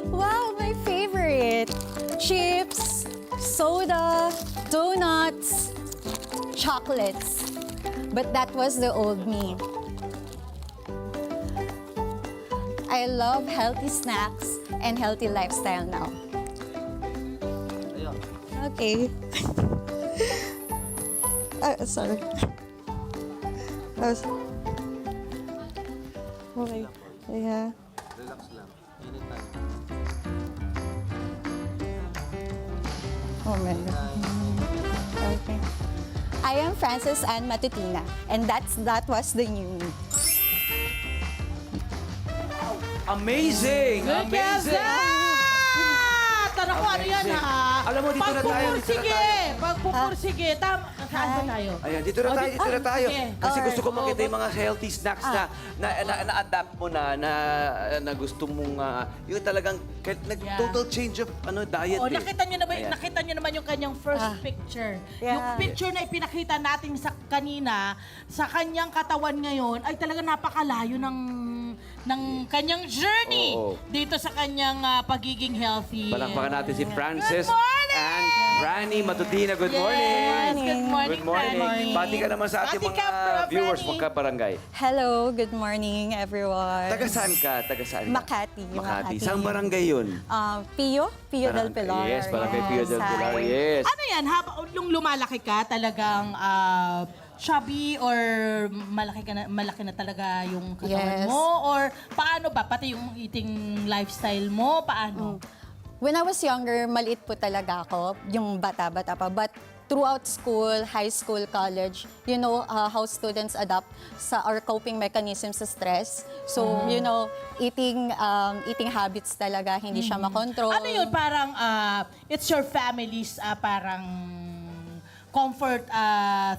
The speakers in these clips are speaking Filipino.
Wow, my favorite. Chips, soda, donuts, chocolates. But that was the old me. I love healthy snacks and healthy lifestyle now. Okay. Sorry. Okay. Yeah. Relax lang. Anytime. Oh my God. Okay. I am Frances Ann Matutina, and that was the new me. Amazing! Amazing! Tanong ko ano yan Amazing. ha? Alam mo, dito na tayo, dito na tayo. Pagpupursige. Saan ba tayo? Ayan, dito na tayo, dito na tayo. sige. Kasi gusto ko Alright. makita yung mga healthy snacks na-adapt mo na gusto mong, yung talagang total change of diet. Oh, nakita niyo naman yung kanyang first picture. Yeah. Yung picture na ipinakita natin sa kanina, sa kanyang katawan ngayon, ay talaga napakalayo ng kanyang journey Oo. dito sa kanyang pagiging healthy. Palakpakan natin si Frances Good morning! and Rani Matutina. Good morning! Yes, good morning, Good morning. Franny. Bati ka naman sa ating Bati ka, mga viewers, Franny. magkabarangay. Hello, good morning, everyone. Taga saan ka? Taga saan ka? Makati. Makati. Saan barangay yun? Pio del Pilar. Yes, barangay Pio del Pilar. Hi. Yes. Ano yan? Nung lumalaki ka, talagang chubby or malaki na talaga yung katawan Yes. mo? Or paano ba? Pati yung eating lifestyle mo, paano? When I was younger, maliit po talaga ako, yung bata-bata pa. But throughout school, high school, college, you know how students adapt sa our coping mechanisms sa stress. So, you know, eating habits talaga, hindi siya makontrol. Ano yun? Parang it's your family's parang comfort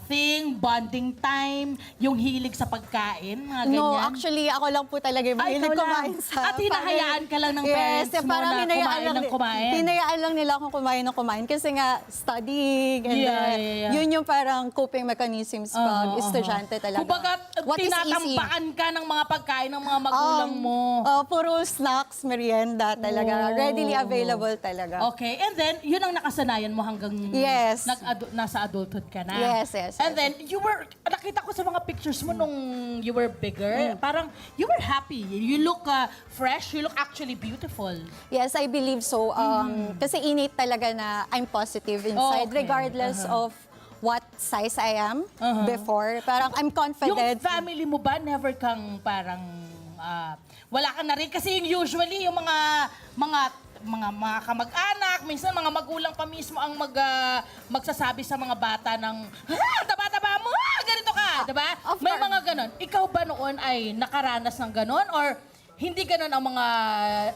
thing, bonding time, yung hilig sa pagkain, mga ganyan? No, actually, ako lang po talaga yung Ay, mahilig ikaw kumain lang. sa At hinahayaan ka lang ng parents mo parang na kumain ng kumain. Hinayaan lang nila akong kumain ng kumain kasi nga studying and Yeah. yun yung parang coping mechanisms pag estudyante talaga. Kumbaga, What is easy? tinatampakan ka ng mga pagkain ng mga magulang mo. Puro snacks, merienda talaga. Readily available talaga. Okay, and then, yun ang nakasanayan mo hanggang Yes. nasa adulthood ka na. Yes, yes, And yes. then, nakita ko sa mga pictures mo nung you were bigger, parang you were happy. You look fresh, you look actually beautiful. Yes, I believe so. Kasi innate talaga na I'm positive inside Okay. regardless of what size I am before. Parang I'm confident. Yung family mo ba, never kang parang, wala ka na rin? Kasi yung usually, yung mga kamag-anak, minsan mga magulang pa mismo ang magsasabi sa mga bata ng, taba-taba mo, ganito ka, diba? Of May course. mga ganon. Ikaw ba noon ay nakaranas ng ganon? Or hindi ganon ang mga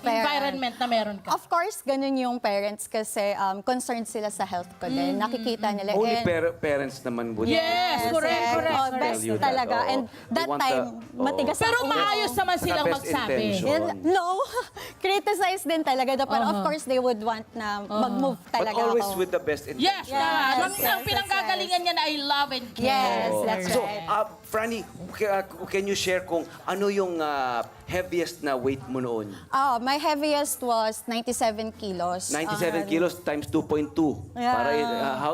environment na meron ka? Of course, ganun yung parents kasi concerned sila sa health ko din. Nakikita nila. Only And- parents naman would. Yes, correct, correct. Oh, best Tell you that, talaga. oo. And They that want time, the- matigas Pero ang ulo. maayos naman silang Best magsabi. intention. No, criticize din talaga. Pero of course, they would want na mag-move But talaga always ako. with the best intention. Yes, Yes, tama. yes, Ang yes, pinanggagalingan niya na I love and care. Yes, that's So, right. Franny, can you share kung ano yung heaviest na weight mo noon? My heaviest was 97 kilos. 97 kilos times 2.2. Yeah. Para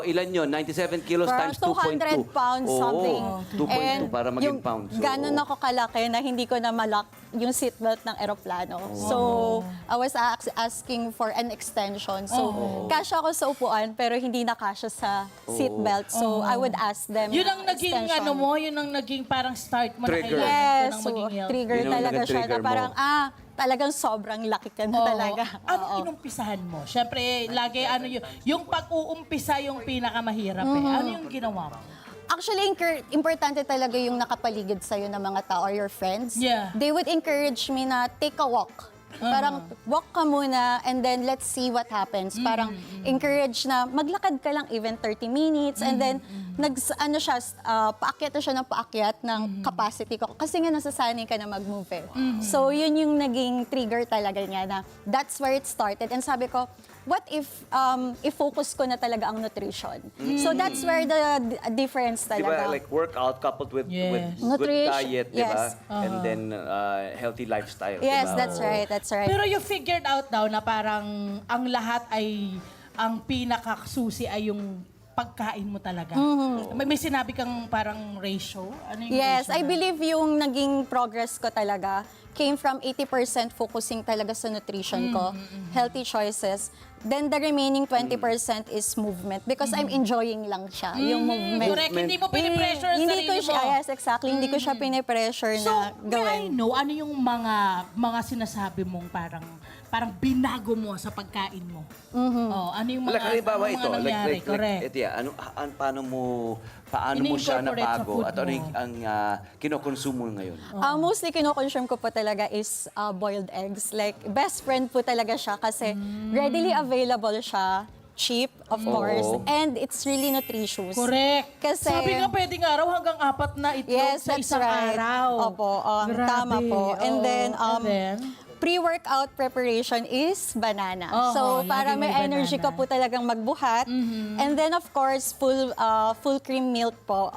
ilan yun? 97 kilos Parang times 2.2. 200 pounds something. 2.2 para maging yung pounds. So, Ganon ako kalaki na hindi ko na malak yung seatbelt ng eroplano. So, I was asking for an extension. So, kasya ako sa upuan pero hindi na kasya sa seatbelt. So, I would ask them Yun ang naging extension. ano mo, yun ang naging parang start mo Trigger. na kailangan Yes, ko ng so, maging healthy. trigger Yun ang talaga siya na nag-trigger mo. parang, talagang sobrang laki ka na talaga. Ano inumpisahan mo? Siyempre, lagi yung pag-uumpisa yung pinakamahirap eh. Ano yung ginawa mo? Actually, importante talaga yung nakapaligid sa'yo ng mga tao or your friends. Yeah. They would encourage me na take a walk. Parang walk ka muna and then let's see what happens. Parang encourage na maglakad ka lang even 30 minutes and then ano siya, paakyat na siya ng paakyat ng capacity ko. Kasi nga nasasanay ka na mag-move eh. So yun yung naging trigger talaga niya na that's where it started. And sabi ko, what if i-focus ko na talaga ang nutrition? So that's where the difference Di talaga. ba, like workout coupled with Yes. good Nutrition, diet, di ba? yes. And then healthy lifestyle, di Yes, ba? that's right, that's right. Pero you figured out daw na parang ang lahat ay, ang pinakasusi ay yung pagkain mo talaga. May sinabi kang parang ratio? Ano yung Yes, ratio I na? believe yung naging progress ko talaga came from 80% focusing talaga sa nutrition ko, healthy choices. Then the remaining 20% is movement because I'm enjoying lang siya, yung movement. Correct, hindi mo pinipressure ang Hindi sarili ko mo. siya, yes, exactly. Hindi ko siya pinipressure So, na may I gawin. know, ano yung mga sinasabi mong parang binago mo sa pagkain mo? Oh, ano yung mga, Like, halimbawa ano ito, mga nangyari? Correct. ito, paano mo siya Ini-incorporate sa nabago food at ano mo. yung ang kinokonsumo mo ngayon? Mostly kinoconsume ko po talaga is boiled eggs. Like, best friend po talaga siya kasi readily available siya, cheap, of course, and it's really nutritious. Correct. Kasi- Sabi nga pwedeng araw hanggang 4 na itlog Yes, sa that's isang right. araw. Opo, Grabe. tama po. And Oo. then, And pre-workout preparation is banana. Oo, So, para lagi may may energy ka banana. po talagang magbuhat. And then, of course, full cream milk po.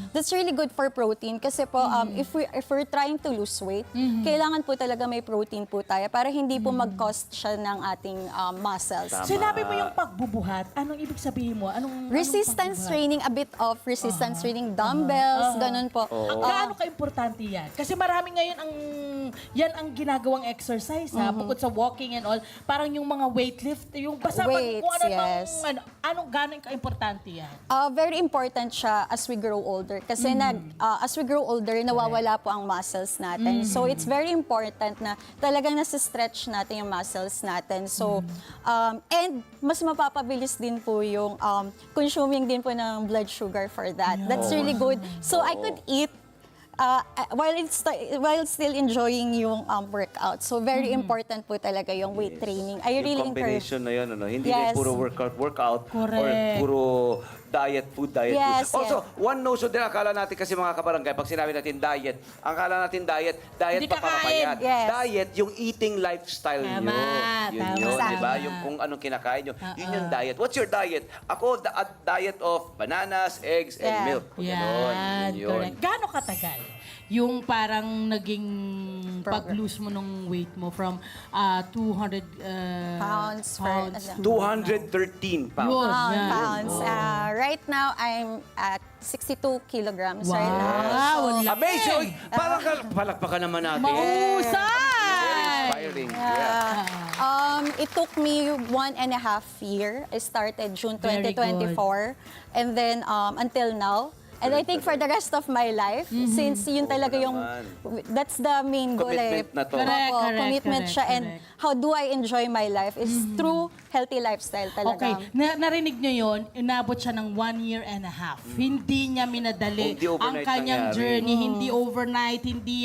That's really good for protein kasi po, if we're trying to lose weight, kailangan po talaga may protein po tayo para hindi po mag-cost siya ng ating muscles. Sinabi mo yung pagbubuhat. Anong ibig sabihin mo? Anong Resistance pagbubuhat? training, a bit of resistance training, dumbbells, ganun po. Gaano ka-importante yan? Kasi marami ngayon yan ang ginagawang exercise ha, bukod sa walking and all, parang yung mga weightlift, yung basta Weights, kung ano yes. anong gano'ng ka-importante yan? Very important siya as we grow older kasi as we grow older nawawala po ang muscles natin. So it's very important na talagang nasa-stretch natin yung muscles natin. So and mas mapapabilis din po yung consuming din po ng blood sugar for that. That's really good. So I could eat while still enjoying yung workout. So very important po talaga yung weight training. I really Yung encourage. combination na yun, ano? Hindi Yes. na puro workout, or Correct. puro food, diet. Yes, Also, one notion din, akala natin kasi mga kabarangay, pag sinabi natin diet, akala natin diet Hindi papapayat. kakain. Yes. Diet, yung eating lifestyle Tama, nyo. Yun tama. yun, di ba? Tama. Yung kung anong kinakain nyo. Yun yung diet. What's your diet? Ako, a diet of bananas, eggs, and Yeah. milk. Ganon. Yan, Yun yun. correct. Gaano katagal yung parang naging pag-lose mo ng weight mo from 200 Pounds per- pounds ano. to 213 pounds. Yun. Pounds. Yan. Pounds. Right now, I'm at 62 kilograms right now. Wow, ang laki. Amazing! Uy, parang palakpakan naman natin. Mahusay! Inspiring. Yeah. It took me 1.5 year. I started June Very 2024. And then until now. And I think for the rest of my life, since yun talaga yung, that's the main goal. Commitment na to. Correct, Opo, correct, commitment correct, siya. And correct. how do I enjoy my life is through healthy lifestyle talaga. Okay, narinig nyo yun, inabot siya ng 1.5 years. Hindi niya minadali Hindi overnight ang kanyang nangyari. journey. Hindi overnight, hindi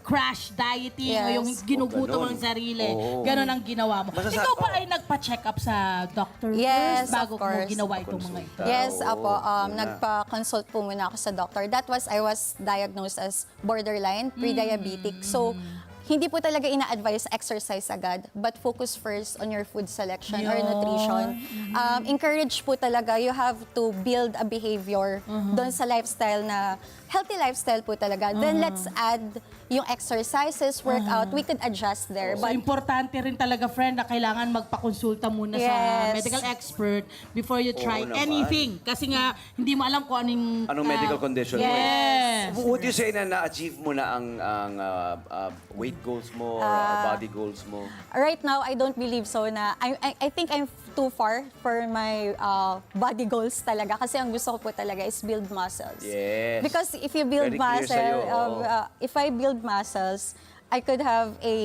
crash dieting o Yes. yung ginugutom ganun. ng sarili. Oo. Ganon ang ginawa mo. Masasa- Ikaw ba ay nagpa-check up sa doctor Yes, first bago of mo course. ginawa itong mga ito? Yes, Oo, apo. muna. Nagpa-consult po muna ako sa doctor. I was diagnosed as borderline, pre-diabetic. So, hindi po talaga ina-advise exercise agad, but focus first on your food selection or Yun. nutrition. Encourage po talaga, you have to build a behavior doon sa lifestyle na, healthy lifestyle po talaga. Then let's add yung exercises, workout, we could adjust there. So, But importante rin talaga, friend, na kailangan magpakonsulta muna sa Yes. medical expert before you try naman. anything. Kasi nga, hindi mo alam kung Anong medical condition mo? Yes. Would you say na na-achieve mo na ang weight goals mo or body goals mo? right now, I don't believe so na, I think I'm too far for my body goals talaga. Kasi ang gusto ko po talaga is build muscles. Yes. Because if you build Very clear muscle, sa'yo, oo. if I build muscles, I could have a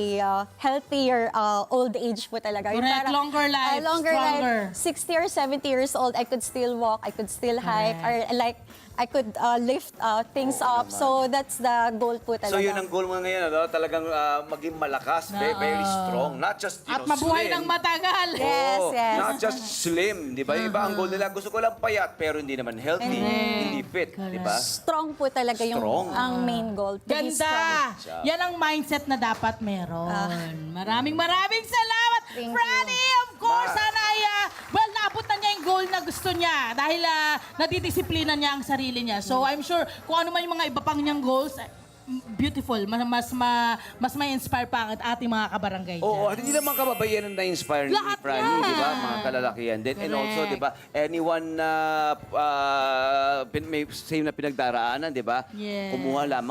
healthier old age po talaga. Yung Correct. Longer life, longer stronger. life. 60 or 70 years old, I could still walk, I could still hike, or like I could lift things up. So that's the goal po talaga. So yun ang goal mo ngayon, ano? Talagang maging malakas, very strong. Not just, At mabuhay slim. ng matagal. Yes, Oo, yes. Not just slim, di ba? Iba ang goal nila. Gusto ko lang payat, pero hindi naman healthy, hindi fit, di ba? Strong po talaga yung Strong. ang main goal. To be strong. Ganda! Yan ang mindset na dapat meron. Maraming salamat! Thank you. Franny, of course, sana ay, well, naabot na niya yung goal na gusto niya dahil nadidisiplina niya ang sarili niya. So, I'm sure kung ano man yung mga iba pang niyang goals, beautiful. Mas may inspire pa ang ating mga kabarangay dyan. Oo, hindi naman kababayan ang na-inspire ni Lahat Franny, yan. di ba? Mga kalalakihan din. And also, Correct. di ba, anyone na may same na pinagdaraanan, di ba? Yes.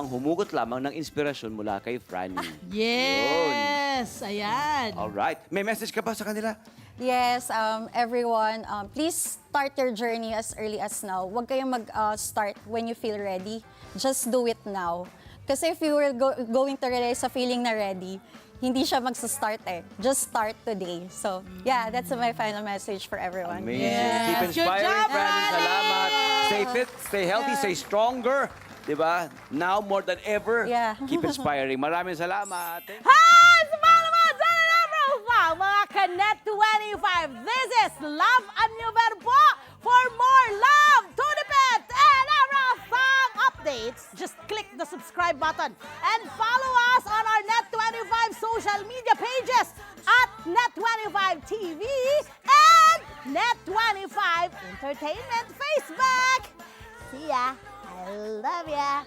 Humugot lamang ng inspirasyon mula kay Franny. Yes! Ayan. Alright. May message ka ba sa kanila? Yes, everyone, please start your journey as early as now. Huwag kayong mag-start when you feel ready. Just do it now. Kasi if you were going to rely sa feeling na ready, hindi siya magsa-start eh. Just start today. So, yeah, that's my final message for everyone. Amazing. Yes. Keep Good inspiring, job, Franny. Franny. Salamat. Stay fit, stay healthy, stay stronger. Di ba? Now more than ever, Yeah. keep inspiring. Maraming salamat. Thank you. Hi! Sumama mo! Dyan na mga Kanet 25. This is Love and New Verbo. For more love, to the pet, and everything updates, just click the subscribe button and follow us on our Net25 social media pages at Net25 TV and Net25 Entertainment Facebook. See ya. I love ya.